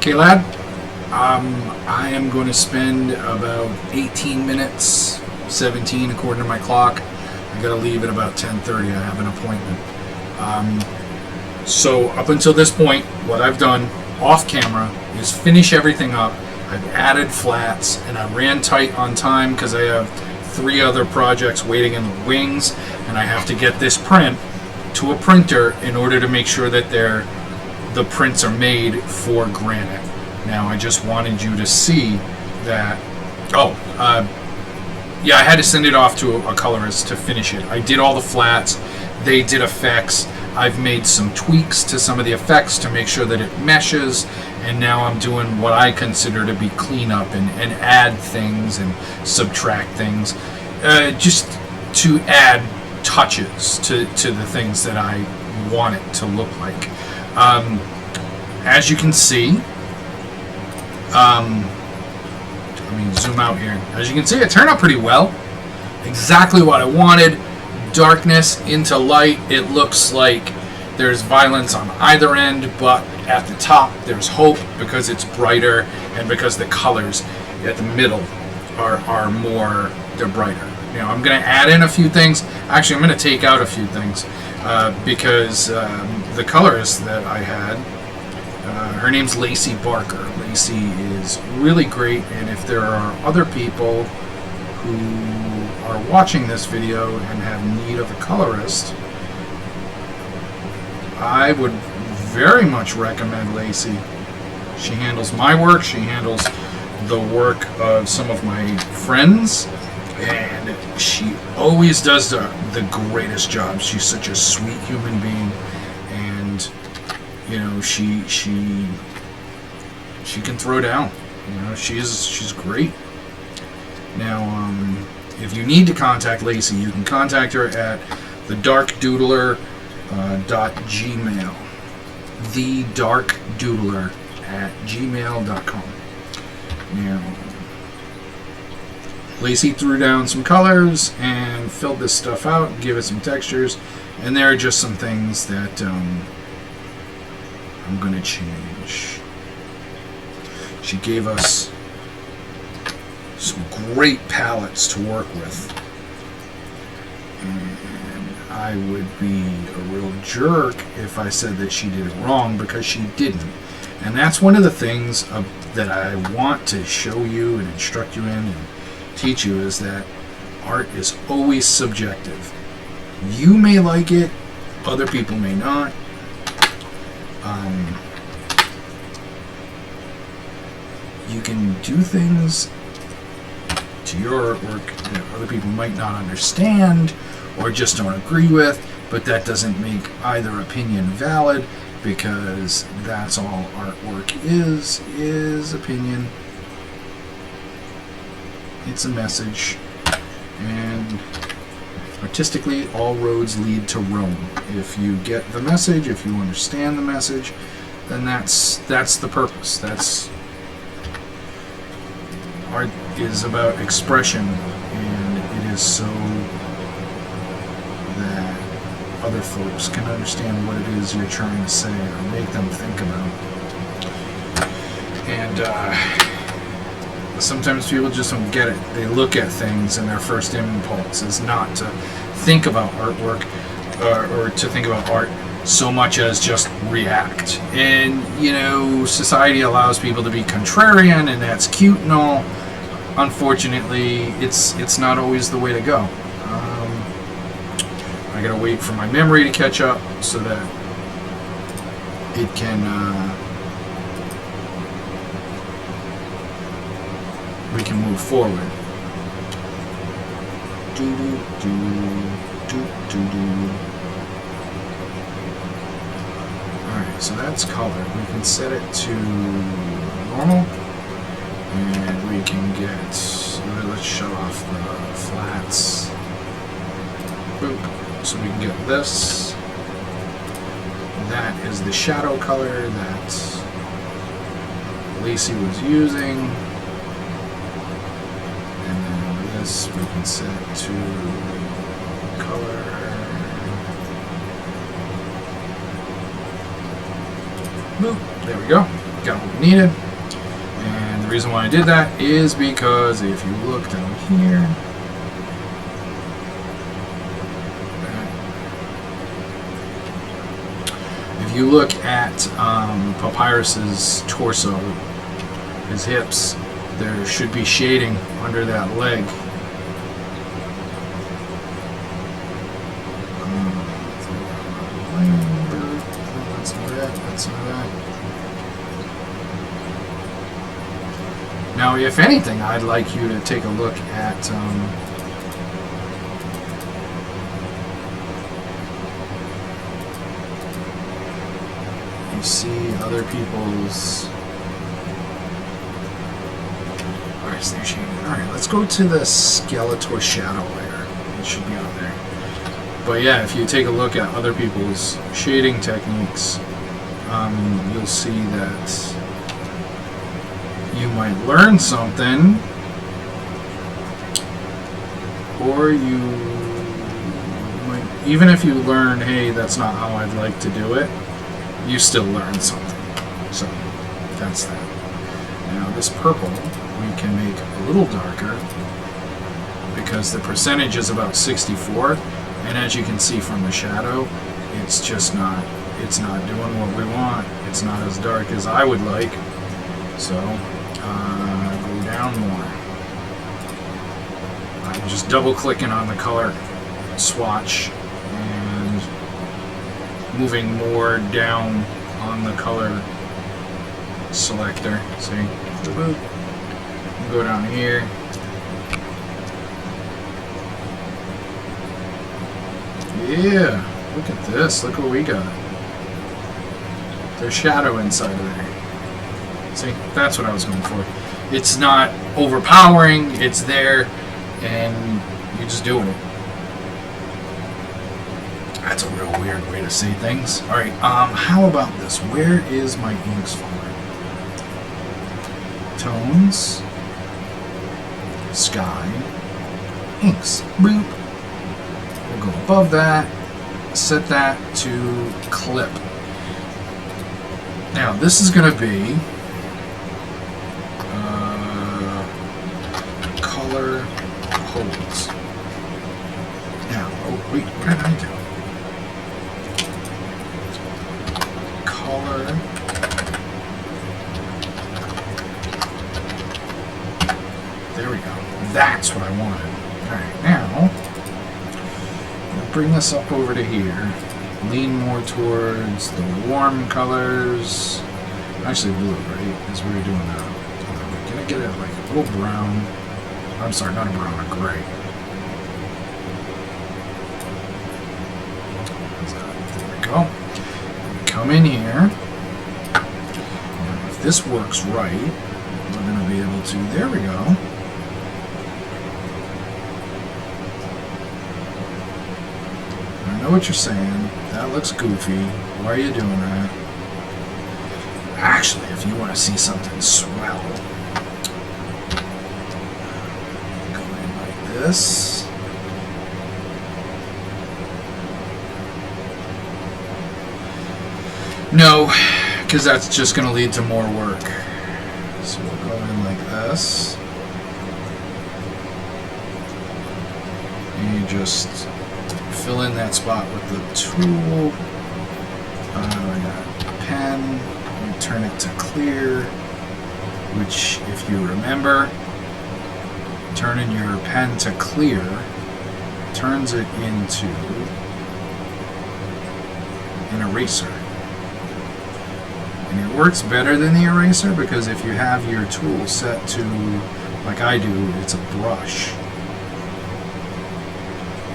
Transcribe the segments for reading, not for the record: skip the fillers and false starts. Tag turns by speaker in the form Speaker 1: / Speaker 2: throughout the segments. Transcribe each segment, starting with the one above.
Speaker 1: Okay, lad. I am going to spend about 18 minutes, 17 according to my clock. I got to leave at about 10:30. I have an appointment. So up until this point, what I've done off camera is finish everything up. I've added flats, and I ran tight on time because I have 3 other projects waiting in the wings, and I have to get this print to a printer in order to make sure that the prints are made for granite. Now, I just wanted you to see that. Yeah, I had to send it off to a colorist to finish it. I did all the flats. They did effects. I've made some tweaks to some of the effects to make sure that it meshes. And now I'm doing what I consider to be cleanup and add things and subtract things. Just to add touches to the things that I want it to look like. As you can see, let me zoom out here. As you can see, it turned out pretty well. Exactly what I wanted. Darkness into light. It looks like there's violence on either end, but at the top there's hope because it's brighter and because the colors at the middle are more, they're brighter. Now I'm going to add in a few things. Actually, I'm going to take out a few things because the colorist that I had, her name's Lacey Barker. Lacey is really great, and if there are other people who are watching this video and have need of a colorist, I would very much recommend Lacey. She handles my work, she handles the work of some of my friends, and she always does the greatest job. She's such a sweet human being, and you know, she can throw down. You know, she's great. Now, if you need to contact Lacey, you can contact her at thedarkdoodler.gmail. thedarkdoodler@gmail.com. Now, Lacey threw down some colors and filled this stuff out, gave it some textures, and there are just some things that I'm going to change. She gave us some great palettes to work with, and I would be a real jerk if I said that she did it wrong, because she didn't. And that's one of the things that I want to show you and instruct you in and teach you, is that art is always subjective. You may like it, other people may not. You can do things to your artwork that other people might not understand or just don't agree with, but that doesn't make either opinion valid, because that's all artwork is opinion. It's a message, and artistically, all roads lead to Rome. If you get the message, if you understand the message, then that's the purpose. Art is about expression, and it is so that other folks can understand what it is you're trying to say or make them think about. And sometimes people just don't get it. They look at things and their first impulse is not to think about artwork or to think about art so much as just react. And, you know, society allows people to be contrarian, and that's cute and all. Unfortunately, it's not always the way to go. I gotta wait for my memory to catch up so that it can we can move forward. Alright, so that's color. We can set it to normal, and we can get, let's shut off the flats. Boop. So we can get this. That is the shadow color that Lacey was using. And then this we can set to color. Boop. There we go. got what we needed. And the reason why I did that is because if you look down here, if you look at Papyrus's torso, his hips, there should be shading under that leg. Now, if anything, I'd like you to take a look at you see other people's. Alright, so they're shading. Alright, let's go to the Skeletor shadow layer. It should be on there. But yeah, if you take a look at other people's shading techniques, you'll see that you might learn something, or you might, even if you learn, hey, that's not how I'd like to do it, you still learn something. So that's that. Now this purple we can make a little darker because the percentage is about 64, and as you can see from the shadow, it's just not, it's not doing what we want. It's not as dark as I would like. So go down more. I'm just double clicking on the color swatch and moving more down on the color selector. See? Go down here. Yeah, look at this. Look what we got. There's shadow inside of there. See, that's what I was going for. It's not overpowering, it's there, and you're just doing it. That's a real weird way to say things. Alright, how about this? Where is my inks folder? Tones, sky, inks. Boop. We'll go above that, set that to clip. Now, this is going to be color holds. Now, oh wait, what did I do? Color there we go. That's what I wanted. Alright, now we'll bring this up over to here. Lean more towards the warm colors. Actually blue, right? As we were doing that. We're gonna get it like a little brown. I'm sorry, not a brown, a gray. There we go. Come in here. Now, if this works right, we're gonna be able to, there we go. I know what you're saying. That looks goofy. Why are you doing that? Actually, if you want to see something swell, go in like this. No, because that's just going to lead to more work. So we'll go in like this. And you just fill in that spot with the tool. I got a pen. You turn it to clear, which, if you remember, turning your pen to clear turns it into an eraser. And it works better than the eraser because if you have your tool set to, like I do, it's a brush.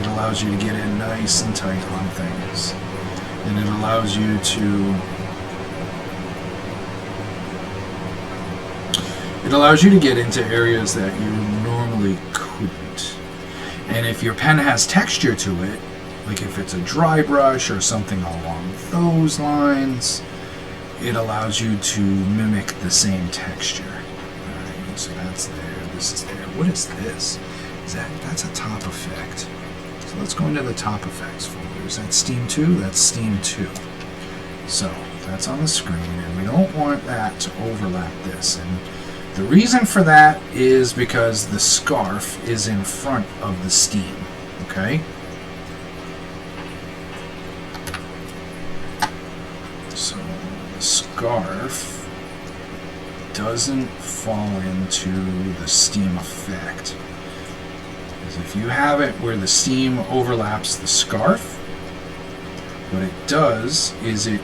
Speaker 1: It allows you to get in nice and tight on things. And it allows you to get into areas that you normally couldn't. And if your pen has texture to it, like if it's a dry brush or something along those lines, it allows you to mimic the same texture. Alright, so that's there, this is there. What is this? That's a top effect. So let's go into the top effects folder. Is that Steam 2? That's Steam 2. So That's on the screen, and we don't want that to overlap this. And the reason for that is because the scarf is in front of the steam, okay? So the scarf doesn't fall into the steam effect. Because if you have it where the steam overlaps the scarf, what it does is it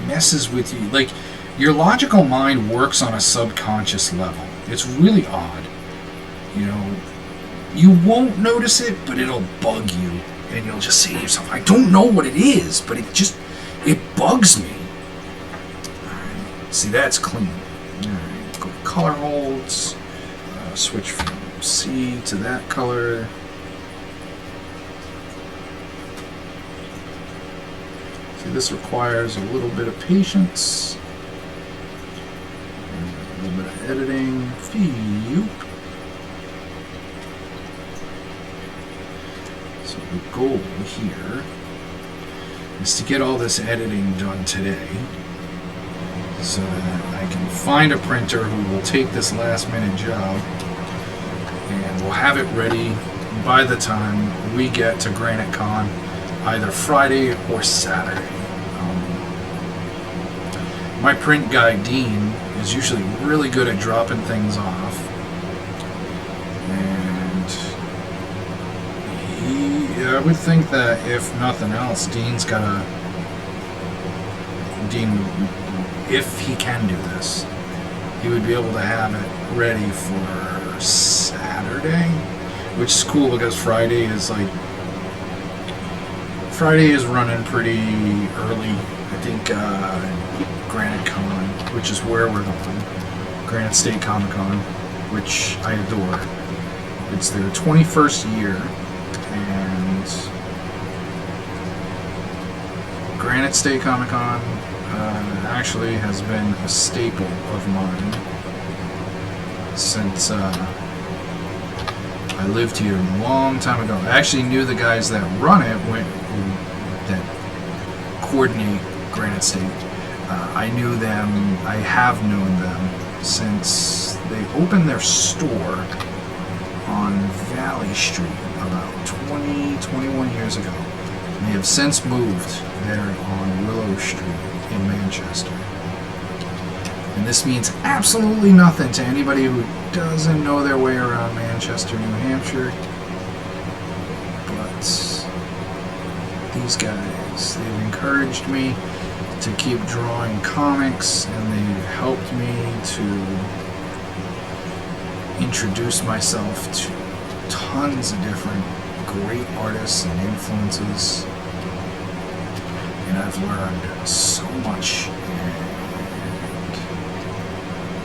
Speaker 1: messes with you. Like, your logical mind works on a subconscious level. It's really odd. You know, you won't notice it, but it'll bug you. And you'll just say to yourself, I don't know what it is, but it bugs me. Alright, see, that's clean. Alright, go to color holds, switch from C to that color. See, this requires a little bit of patience, a little bit of editing. So the goal here is to get all this editing done today, so that I can find a printer who will take this last minute job and we'll have it ready by the time we get to GraniteCon, either Friday or Saturday. My print guy, Dean, is usually really good at dropping things off. And I would think that if nothing else, Dean, if he can do this, he would be able to have it ready for Saturday, which is cool because Friday is running pretty early. I think GraniteCon, which is where we're going, Granite State Comic Con, which I adore. It's their 21st year, and Granite State Comic Con actually has been a staple of mine since I lived here a long time ago. I actually knew the guys that run it, that coordinate Granite State. I knew them, I have known them since they opened their store on Valley Street about 21 years ago. And they have since moved there on Willow Street in Manchester. And this means absolutely nothing to anybody who doesn't know their way around Manchester, New Hampshire. But these guys, they've encouraged me to keep drawing comics, and they've helped me to introduce myself to tons of different great artists and influences. And I've learned so much and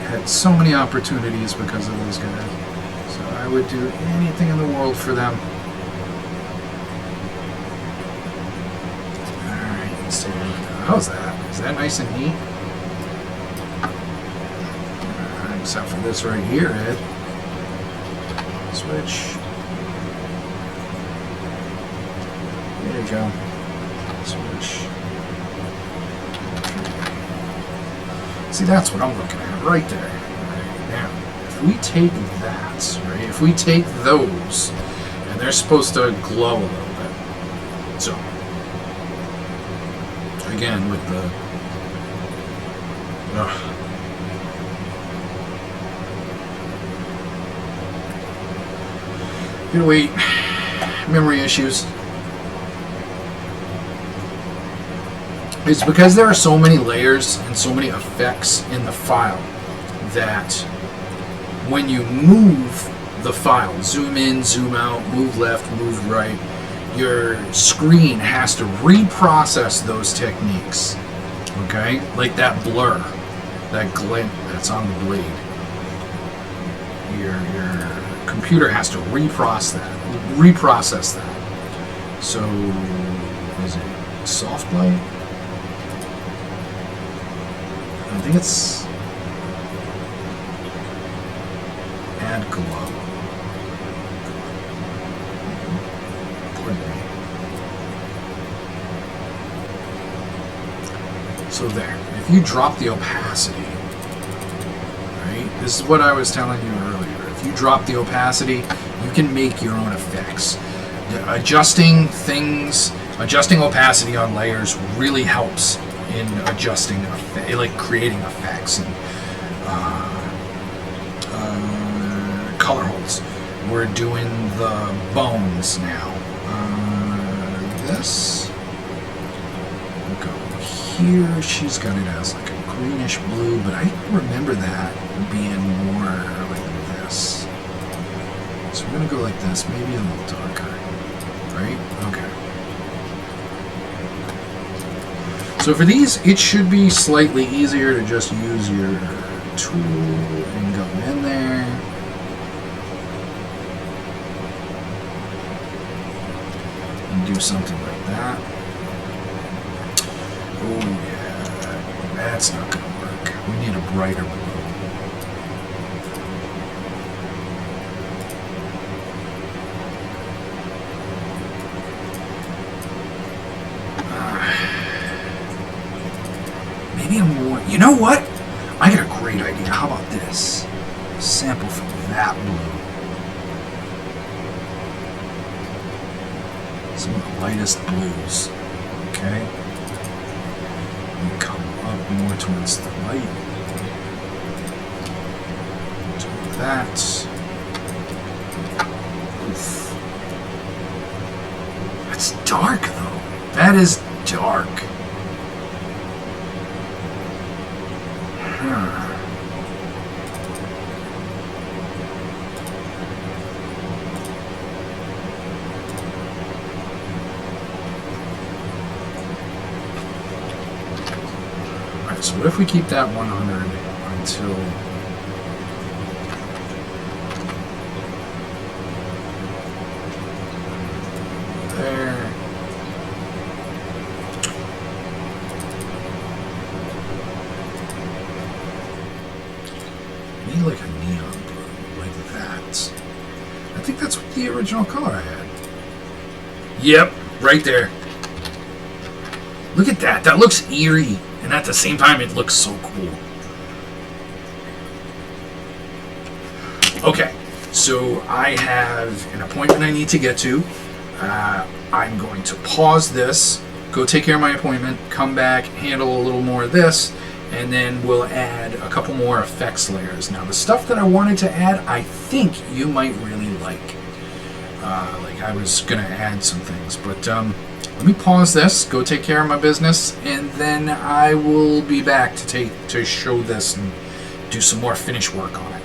Speaker 1: had so many opportunities because of those guys. So I would do anything in the world for them. Alright, let's take a look. How's that? Is that nice and neat? Except for this right here, Ed. Switch. There you go. Switch. See, that's what I'm looking at right there. Right now, if we take that, right? If we take those, and they're supposed to glow a little bit. So, again, with the gonna wait. Memory issues. It's because there are so many layers and so many effects in the file that when you move the file, zoom in, zoom out, move left, move right, your screen has to reprocess those techniques. Okay? Like that blur, that glint that's on the blade. Your computer has to reprocess that. So, is it soft light? I think it's add glow. So there. If you drop the opacity, right? This is what I was telling you earlier. If you drop the opacity, you can make your own effects. Adjusting things, adjusting opacity on layers really helps in adjusting, like creating effects and color holds. We're doing the bones now. This. We'll go here. She's got it as like a greenish blue, but I remember that being more like this. So we're gonna go like this, maybe a little darker. Right? Okay. So for these, it should be slightly easier to just use your tool and go in there. And do something like that. Oh yeah, that's not going to work. We need a brighter blue. Maybe a more... You know what? I got a great idea. How about this? Sample from that blue. Some of the lightest blues. Okay? And come up more towards the light. Do that. Oof. That's dark, though. That is dark. Alright, so what if we keep that 100 until there. Need like a neon blue, like that. I think that's what the original color I had. Yep, right there. Look at that. That looks eerie. And at the same time, it looks so cool. Okay, so I have an appointment I need to get to. I'm going to pause this, go take care of my appointment, come back, handle a little more of this, and then we'll add a couple more effects layers. Now, the stuff that I wanted to add, I think you might really like. Like I was going to add some things, but let me pause this, go take care of my business, and then I will be back to show this and do some more finish work on it.